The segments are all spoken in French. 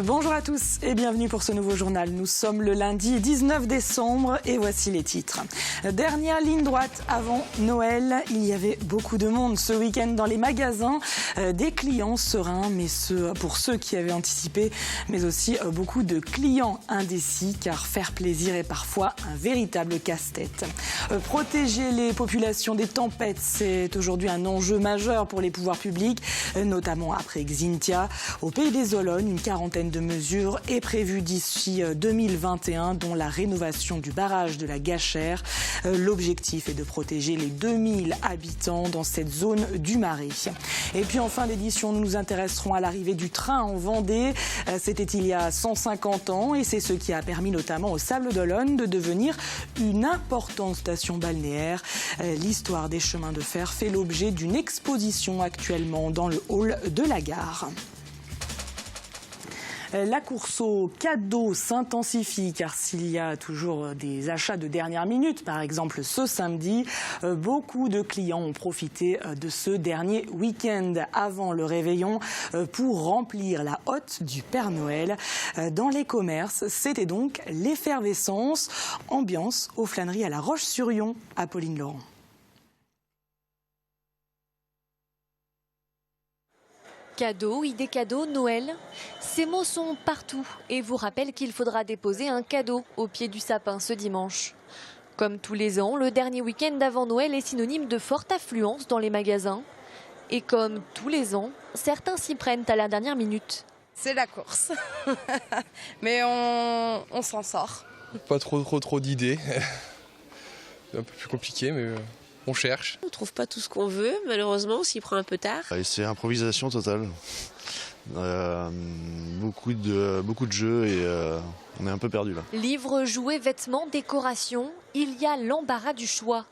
Bonjour à tous et bienvenue pour ce nouveau journal. Nous sommes le lundi 19 décembre et voici les titres. Dernière ligne droite avant Noël. Il y avait beaucoup de monde ce week-end dans les magasins. Des clients sereins, mais pour ceux qui avaient anticipé, mais aussi beaucoup de clients indécis, car faire plaisir est parfois un véritable casse-tête. Protéger les populations des tempêtes, c'est aujourd'hui un enjeu majeur pour les pouvoirs publics, notamment après Xynthia. Au Pays des Olonnes, une quarantaine de mesures est prévue d'ici 2021, dont la rénovation du barrage de la Gachère. L'objectif est de protéger les 2000 habitants dans cette zone du Marais. Et puis en fin d'édition, nous nous intéresserons à l'arrivée du train en Vendée. C'était il y a 150 ans et c'est ce qui a permis notamment aux Sables d'Olonne de devenir une importante station balnéaire. L'histoire des chemins de fer fait l'objet d'une exposition actuellement dans le hall de la gare. La course aux cadeaux s'intensifie car s'il y a toujours des achats de dernière minute, par exemple ce samedi, beaucoup de clients ont profité de ce dernier week-end avant le réveillon pour remplir la hotte du Père Noël. Dans les commerces, c'était donc l'effervescence, ambiance aux flâneries à La Roche-sur-Yon, Apolline Laurent. Cadeaux, idées cadeaux, Noël, ces mots sont partout et vous rappellent qu'il faudra déposer un cadeau au pied du sapin ce dimanche. Comme tous les ans, le dernier week-end avant Noël est synonyme de forte affluence dans les magasins. Et comme tous les ans, certains s'y prennent à la dernière minute. C'est la course, mais on s'en sort. Pas trop d'idées, c'est un peu plus compliqué mais... On cherche. On ne trouve pas tout ce qu'on veut, malheureusement, on s'y prend un peu tard. C'est improvisation totale. Beaucoup de jeux et on est un peu perdu là. Livres, jouets, vêtements, décorations, il y a l'embarras du choix.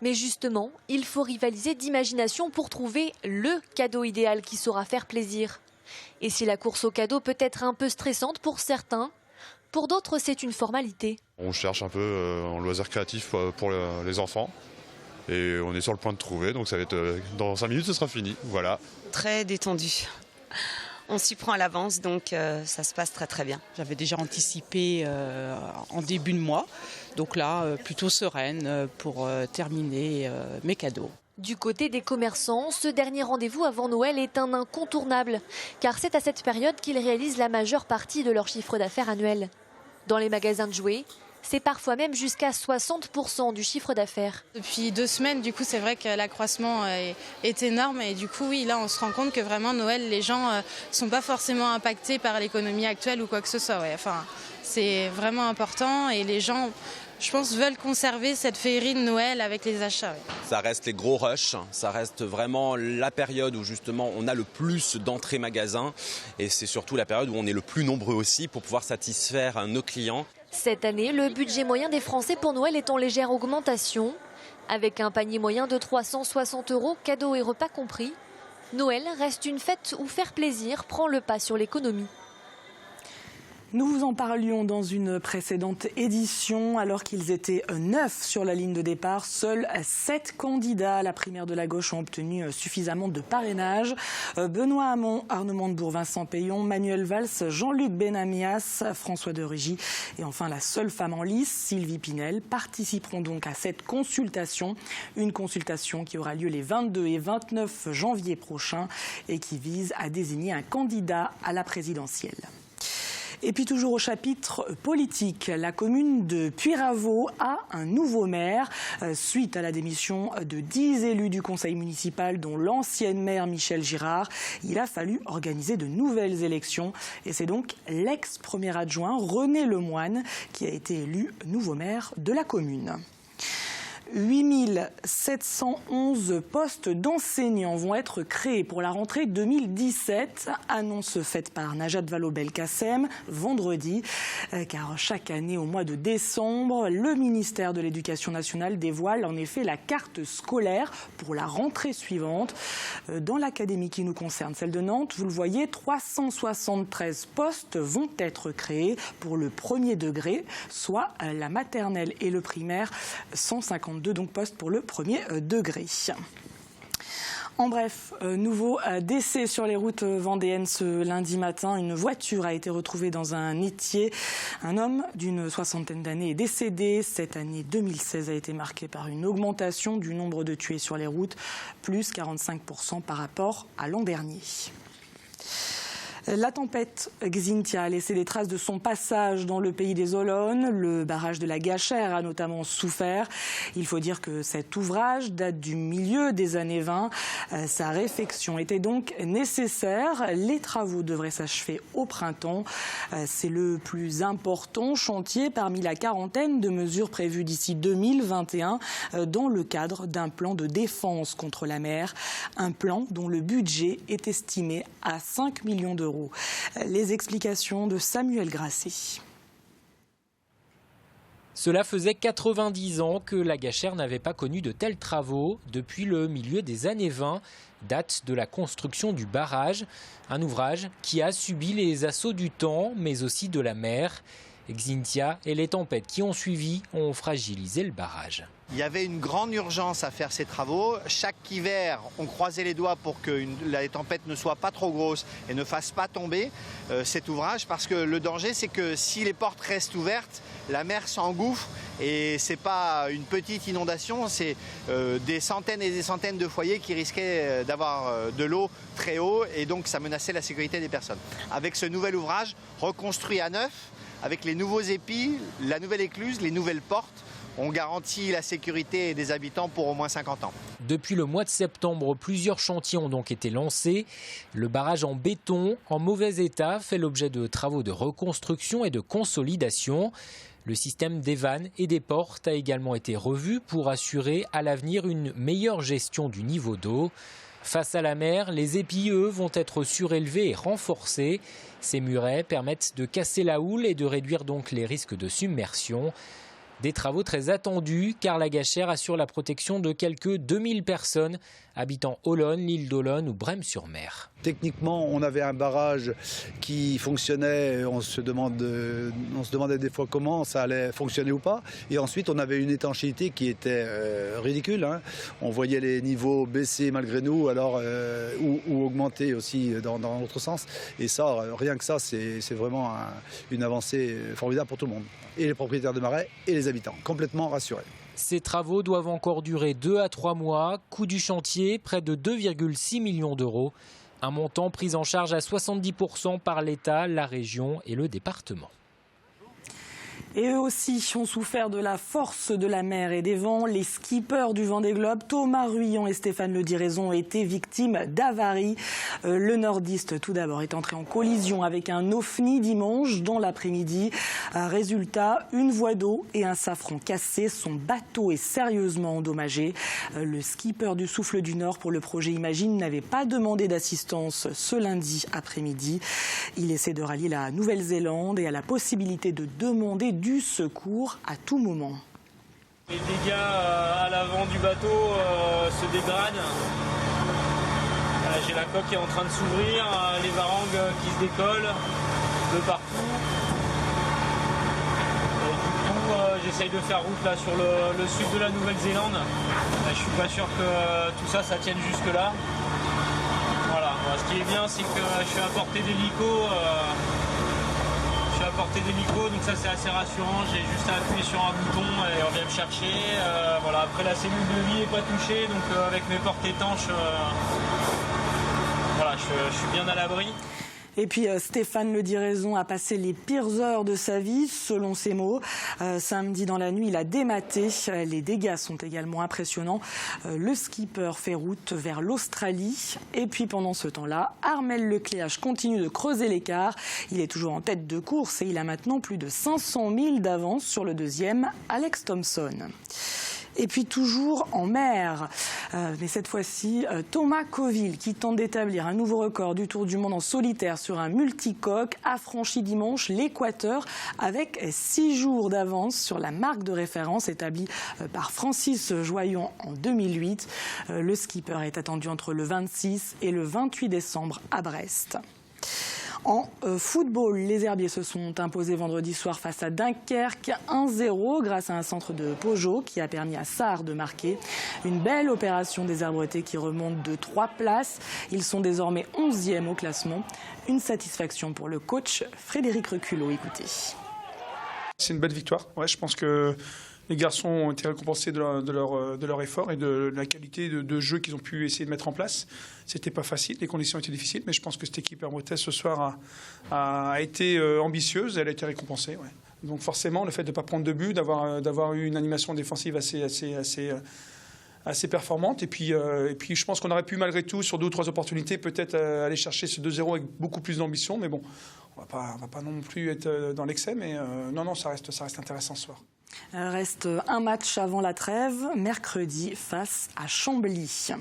Mais justement, il faut rivaliser d'imagination pour trouver le cadeau idéal qui saura faire plaisir. Et si la course au cadeau peut être un peu stressante pour certains, pour d'autres c'est une formalité. On cherche un peu en loisir créatif pour les enfants. Et on est sur le point de trouver, donc ça va être dans 5 minutes, ce sera fini. Voilà. Très détendu. On s'y prend à l'avance, donc ça se passe très très bien. J'avais déjà anticipé en début de mois, donc là, plutôt sereine pour terminer mes cadeaux. Du côté des commerçants, ce dernier rendez-vous avant Noël est un incontournable, car c'est à cette période qu'ils réalisent la majeure partie de leur chiffre d'affaires annuel. Dans les magasins de jouets, c'est parfois même jusqu'à 60% du chiffre d'affaires. Depuis 2 semaines, du coup, c'est vrai que l'accroissement est énorme. Et du coup, oui, là, on se rend compte que vraiment, Noël, les gens ne sont pas forcément impactés par l'économie actuelle ou quoi que ce soit. Ouais. Enfin, c'est vraiment important et les gens, je pense, veulent conserver cette féerie de Noël avec les achats. Ouais. Ça reste les gros rushs, ça reste vraiment la période où justement on a le plus d'entrées magasins et c'est surtout la période où on est le plus nombreux aussi pour pouvoir satisfaire nos clients. Cette année, le budget moyen des Français pour Noël est en légère augmentation. Avec un panier moyen de 360 €, cadeaux et repas compris, Noël reste une fête où faire plaisir prend le pas sur l'économie. Nous vous en parlions dans une précédente édition. Alors qu'ils étaient 9 sur la ligne de départ, seuls 7 candidats à la primaire de la gauche ont obtenu suffisamment de parrainage. Benoît Hamon, Arnaud Montebourg, Vincent Payon, Manuel Valls, Jean-Luc Benamias, François de Rugy et enfin la seule femme en lice, Sylvie Pinel, participeront donc à cette consultation. Une consultation qui aura lieu les 22 et 29 janvier prochains et qui vise à désigner un candidat à la présidentielle. Et puis toujours au chapitre politique, la commune de Puyraveau a un nouveau maire. Suite à la démission de 10 élus du conseil municipal, dont l'ancienne maire Michèle Girard, il a fallu organiser de nouvelles élections. Et c'est donc l'ex-premier adjoint René Lemoine qui a été élu nouveau maire de la commune. 8 711 postes d'enseignants vont être créés pour la rentrée 2017. Annonce faite par Najat Vallaud-Belkacem vendredi. Car chaque année, au mois de décembre, le ministère de l'Éducation nationale dévoile en effet la carte scolaire pour la rentrée suivante. Dans l'académie qui nous concerne, celle de Nantes, vous le voyez, 373 postes vont être créés pour le premier degré, soit la maternelle et le primaire, 152 donc postes pour le premier degré. En bref, nouveau décès sur les routes vendéennes ce lundi matin. Une voiture a été retrouvée dans un étier. Un homme d'une 60aine d'années est décédé. Cette année 2016 a été marquée par une augmentation du nombre de tués sur les routes, plus 45% par rapport à l'an dernier. La tempête Xynthia a laissé des traces de son passage dans le pays des Olonnes. Le barrage de la Gachère a notamment souffert. Il faut dire que cet ouvrage date du milieu des années 20. Sa réfection était donc nécessaire. Les travaux devraient s'achever au printemps. C'est le plus important chantier parmi la quarantaine de mesures prévues d'ici 2021 dans le cadre d'un plan de défense contre la mer. Un plan dont le budget est estimé à 5 millions d'euros. Les explications de Samuel Grasset. Cela faisait 90 ans que la Gachère n'avait pas connu de tels travaux depuis le milieu des années 20, date de la construction du barrage. Un ouvrage qui a subi les assauts du temps, mais aussi de la mer. Xynthia et les tempêtes qui ont suivi ont fragilisé le barrage. Il y avait une grande urgence à faire ces travaux. Chaque hiver, on croisait les doigts pour que la tempête ne soit pas trop grosse et ne fasse pas tomber cet ouvrage, parce que le danger, c'est que si les portes restent ouvertes, la mer s'engouffre et c'est pas une petite inondation, c'est des centaines et des centaines de foyers qui risquaient d'avoir de l'eau très haut, et donc ça menaçait la sécurité des personnes. Avec ce nouvel ouvrage reconstruit à neuf, avec les nouveaux épis, la nouvelle écluse, les nouvelles portes, on garantit la sécurité des habitants pour au moins 50 ans. Depuis le mois de septembre, plusieurs chantiers ont donc été lancés. Le barrage en béton, en mauvais état, fait l'objet de travaux de reconstruction et de consolidation. Le système des vannes et des portes a également été revu pour assurer à l'avenir une meilleure gestion du niveau d'eau. Face à la mer, les épis, eux, vont être surélevés et renforcés. Ces murets permettent de casser la houle et de réduire donc les risques de submersion. Des travaux très attendus car la Gachère assure la protection de quelques 2000 personnes habitant Olonne, l'île d'Olonne ou Brême-sur-Mer. Techniquement, on avait un barrage qui fonctionnait, on se demandait des fois comment ça allait fonctionner ou pas. Et ensuite, on avait une étanchéité qui était ridicule. On voyait les niveaux baisser malgré nous, alors, ou augmenter aussi dans l'autre sens. Et ça, rien que ça, c'est vraiment une avancée formidable pour tout le monde. Et les propriétaires de marais et les habitants, complètement rassurés. Ces travaux doivent encore durer 2 à 3 mois. Coût du chantier, près de 2,6 millions d'euros. Un montant pris en charge à 70% par l'État, la région et le département. Et eux aussi ont souffert de la force de la mer et des vents. Les skippers du Vendée Globe, Thomas Ruyant et Stéphane Le Diraison, ont été victimes d'avaries. Le nordiste, tout d'abord, est entré en collision avec un ovni dimanche dans l'après-midi. Résultat, une voie d'eau et un safran cassés. Son bateau est sérieusement endommagé. Le skipper du Souffle du Nord pour le projet Imagine n'avait pas demandé d'assistance ce lundi après-midi. Il essaie de rallier la Nouvelle-Zélande et a la possibilité de demander du secours à tout moment. Les dégâts à l'avant du bateau se dégradent. J'ai la coque qui est en train de s'ouvrir, les varangues qui se décollent de partout. Et du coup, j'essaye de faire route là sur le sud de la Nouvelle-Zélande. Je suis pas sûr que tout ça tienne jusque là. Voilà. Ce qui est bien, c'est que je suis à portée d'hélico. Donc ça c'est assez rassurant, j'ai juste à appuyer sur un bouton et on vient me chercher. Voilà. Après la cellule de vie n'est pas touchée, donc avec mes portes étanches, voilà, je suis bien à l'abri. Et puis Stéphane Le Diraison a passé les pires heures de sa vie, selon ses mots. Samedi dans la nuit, il a dématé. Les dégâts sont également impressionnants. Le skipper fait route vers l'Australie. Et puis pendant ce temps-là, Armel Lecléache continue de creuser l'écart. Il est toujours en tête de course et il a maintenant plus de 500 000 d'avance sur le deuxième, Alex Thompson. Et puis toujours en mer, mais cette fois-ci Thomas Coville, qui tente d'établir un nouveau record du Tour du Monde en solitaire sur un multicoque, a franchi dimanche l'Équateur avec 6 jours d'avance sur la marque de référence établie par Francis Joyon en 2008. Le skipper est attendu entre le 26 et le 28 décembre à Brest. En football, les Herbiers se sont imposés vendredi soir face à Dunkerque 1-0 grâce à un centre de Peugeot qui a permis à Sarre de marquer. Une belle opération des Herbretais qui remonte de 3 places. Ils sont désormais 11e au classement. Une satisfaction pour le coach Frédéric Reculot. Écoutez. C'est une belle victoire. Ouais, je pense que les garçons ont été récompensés de leur effort et de la qualité de jeu qu'ils ont pu essayer de mettre en place. C'était pas facile, les conditions étaient difficiles, mais je pense que cette équipe herbrettaise ce soir a été ambitieuse et elle a été récompensée. Ouais. Donc forcément, le fait de ne pas prendre de but, d'avoir eu une animation défensive assez performante. Et puis je pense qu'on aurait pu malgré tout, sur 2 ou 3 opportunités, peut-être aller chercher ce 2-0 avec beaucoup plus d'ambition. Mais bon, on va pas non plus être dans l'excès, mais non, ça reste intéressant ce soir. Reste un match avant la trêve, mercredi face à Chambly.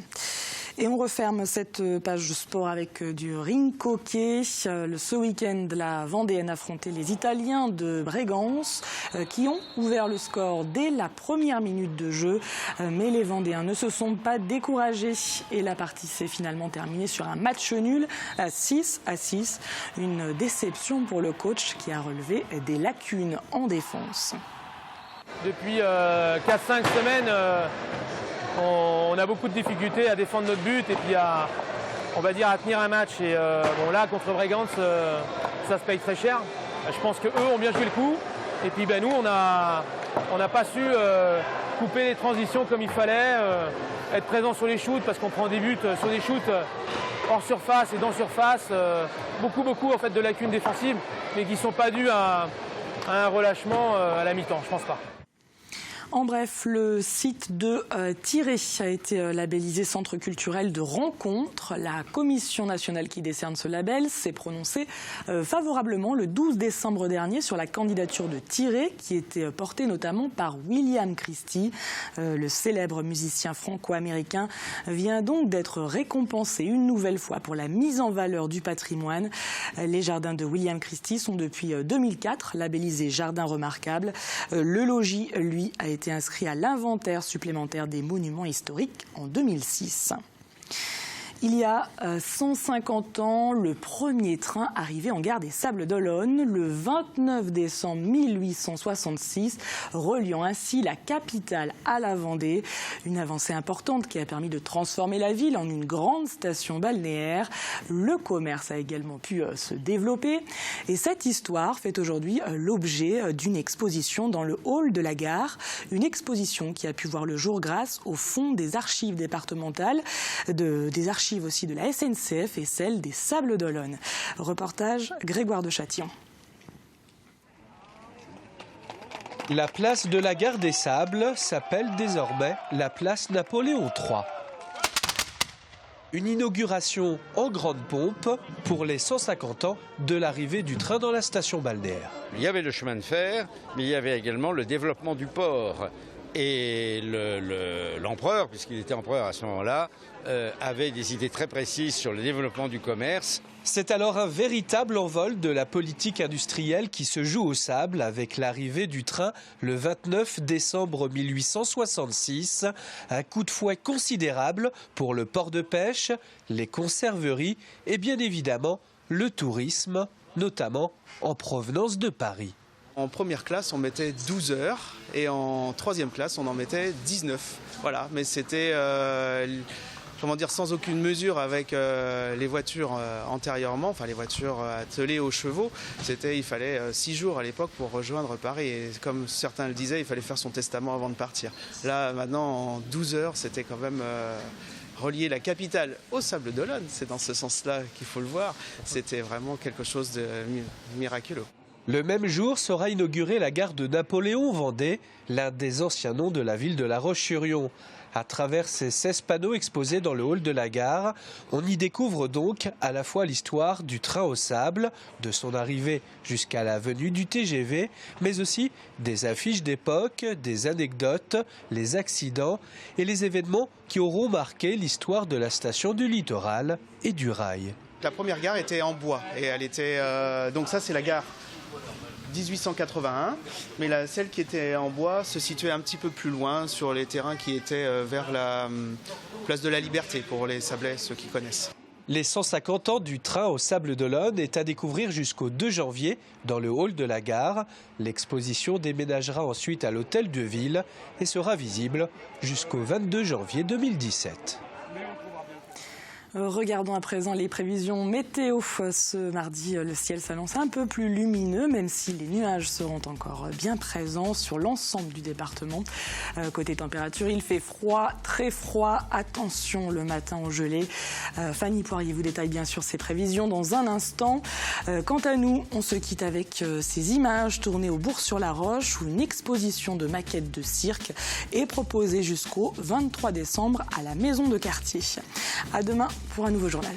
Et on referme cette page de sport avec du ring hockey. Ce week-end, la Vendéenne affrontait les Italiens de Bregance qui ont ouvert le score dès la première minute de jeu. Mais les Vendéens ne se sont pas découragés et la partie s'est finalement terminée sur un match nul à 6-6. Une déception pour le coach qui a relevé des lacunes en défense. Depuis 4-5 semaines, on a beaucoup de difficultés à défendre notre but et puis à tenir un match. Et là, contre Bregance, ça se paye très cher. Je pense qu'eux ont bien joué le coup. Et puis nous, on n'a pas su couper les transitions comme il fallait, être présent sur les shoots parce qu'on prend des buts sur des shoots hors surface et dans surface. Beaucoup en fait, de lacunes défensives, mais qui ne sont pas dues à un relâchement à la mi-temps, je pense pas. En bref, le site de Tiré a été labellisé centre culturel de rencontre. La Commission nationale qui décerne ce label s'est prononcée favorablement le 12 décembre dernier sur la candidature de Tiré, qui était portée notamment par William Christie. Le célèbre musicien franco-américain vient donc d'être récompensé une nouvelle fois pour la mise en valeur du patrimoine. Les jardins de William Christie sont depuis 2004 labellisés jardins remarquables. Le logis, lui, a été inscrit à l'inventaire supplémentaire des monuments historiques en 2006. Il y a 150 ans, le premier train arrivait en gare des Sables-d'Olonne, le 29 décembre 1866, reliant ainsi la capitale à la Vendée. Une avancée importante qui a permis de transformer la ville en une grande station balnéaire. Le commerce a également pu se développer. Et cette histoire fait aujourd'hui l'objet d'une exposition dans le hall de la gare. Une exposition qui a pu voir le jour grâce au fonds des archives départementales, des archives aussi de la SNCF et celle des Sables-d'Olonne. Reportage Grégoire de Châtillon. La place de la gare des Sables s'appelle désormais la place Napoléon III. Une inauguration en grande pompe pour les 150 ans de l'arrivée du train dans la station balnéaire. Il y avait le chemin de fer, mais il y avait également le développement du port. Et l'empereur, puisqu'il était empereur à ce moment-là, avait des idées très précises sur le développement du commerce. C'est alors un véritable envol de la politique industrielle qui se joue au sable avec l'arrivée du train le 29 décembre 1866. Un coup de fouet considérable pour le port de pêche, les conserveries et bien évidemment le tourisme, notamment en provenance de Paris. En première classe, on mettait 12 heures et en troisième classe, on en mettait 19. Voilà, mais c'était sans aucune mesure avec les voitures antérieurement, enfin les voitures attelées aux chevaux. Il fallait 6 jours à l'époque pour rejoindre Paris. Et comme certains le disaient, il fallait faire son testament avant de partir. Là, maintenant, en 12 heures, c'était quand même relier la capitale aux Sables-d'Olonne. C'est dans ce sens-là qu'il faut le voir. C'était vraiment quelque chose de miraculeux. Le même jour sera inaugurée la gare de Napoléon-Vendée, l'un des anciens noms de la ville de La Roche-sur-Yon. À travers ces 16 panneaux exposés dans le hall de la gare, on y découvre donc à la fois l'histoire du train au sable, de son arrivée jusqu'à la venue du TGV, mais aussi des affiches d'époque, des anecdotes, les accidents et les événements qui auront marqué l'histoire de la station du littoral et du rail. La première gare était en bois et elle était donc ça c'est la gare 1881, mais celle qui était en bois se situait un petit peu plus loin sur les terrains qui étaient vers la place de la Liberté pour les Sablais, ceux qui connaissent. Les 150 ans du train au Sables d'Olonne est à découvrir jusqu'au 2 janvier dans le hall de la gare. L'exposition déménagera ensuite à l'hôtel de ville et sera visible jusqu'au 22 janvier 2017. Regardons à présent les prévisions météo. Ce mardi, le ciel s'annonce un peu plus lumineux, même si les nuages seront encore bien présents sur l'ensemble du département. Côté température, il fait froid, très froid. Attention le matin aux gelées. Fanny Poirier vous détaille bien sûr ces prévisions dans un instant. Quant à nous, on se quitte avec ces images tournées au Bourg-sur-la-Roche où une exposition de maquettes de cirque est proposée jusqu'au 23 décembre à la Maison de Quartier. À demain pour un nouveau journal.